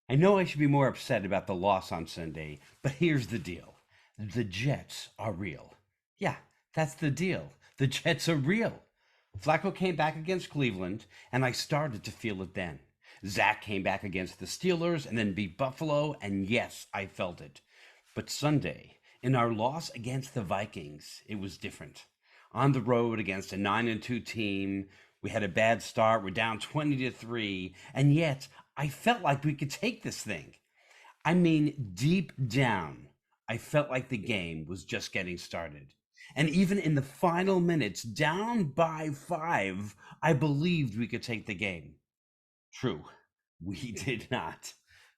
I know I should be more upset about the loss on Sunday, but here's the deal. The Jets are real. Yeah, that's the deal. The Jets are real. Flacco came back against Cleveland, and I started to feel it then. Zach came back against the Steelers and then beat Buffalo, and yes, I felt it. But Sunday, in our loss against the Vikings, it was different. On the road against a 9-2 team, we had a bad start. We're down 20-3, and yet I felt like we could take this thing. I mean, deep down, I felt like the game was just getting started. And even in the final minutes, down by 5, I believed we could take the game. True, we did not.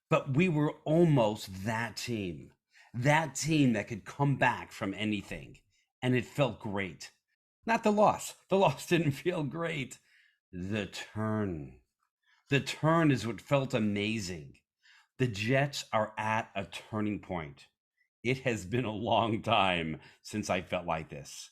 But we were almost that team. That team that could come back from anything. And it felt great. Not the loss. The loss didn't feel great. The turn. The turn is what felt amazing. The Jets are at a turning point. It has been a long time since I felt like this.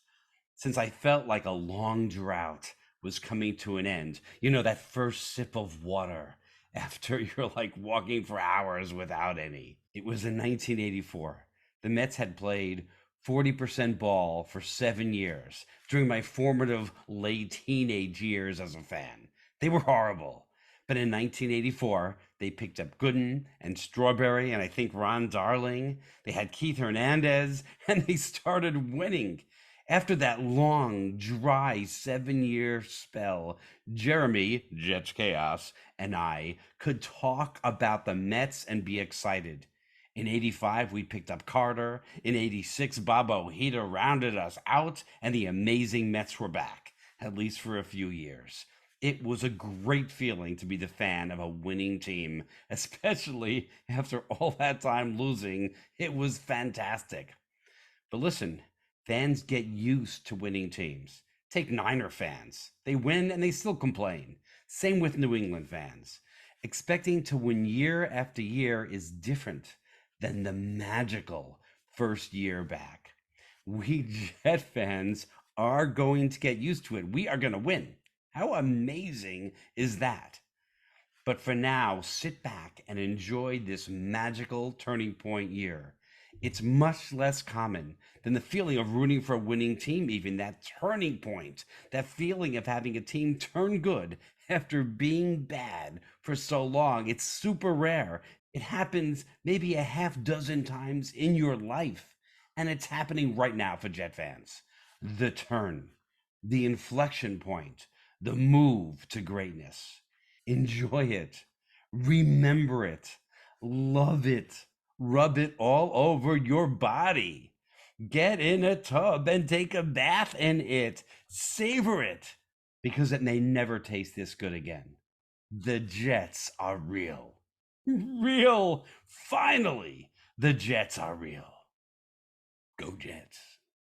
Since I felt like a long drought was coming to an end. You know, that first sip of water after you're like walking for hours without any. It was in 1984. The Mets had played 40% ball for 7 years during my formative late teenage years as a fan. They were horrible. But in 1984, they picked up Gooden and Strawberry and I think Ron Darling. They had Keith Hernandez and they started winning. After that long, dry 7-year spell, Jeremy, Jets Chaos, and I could talk about the Mets and be excited. In 85, we picked up Carter. In 86, Bob Ojeda rounded us out, and the amazing Mets were back, at least for a few years. It was a great feeling to be the fan of a winning team, especially after all that time losing. It was fantastic. But listen, fans get used to winning teams. Take Niner fans. They win and they still complain. Same with New England fans. Expecting to win year after year is different than the magical first year back. We Jet fans are going to get used to it. We are going to win. How amazing is that? But for now, sit back and enjoy this magical turning point year. It's much less common than the feeling of rooting for a winning team, even that turning point, that feeling of having a team turn good after being bad for so long. It's super rare. It happens maybe a half dozen times in your life. And it's happening right now for Jet fans. The turn, the inflection point, the move to greatness. Enjoy it. Remember it. Love it. Rub it all over your body. Get in a tub and take a bath in it. Savor it because it may never taste this good again. The Jets are real. Real. Finally, the Jets are real. Go Jets.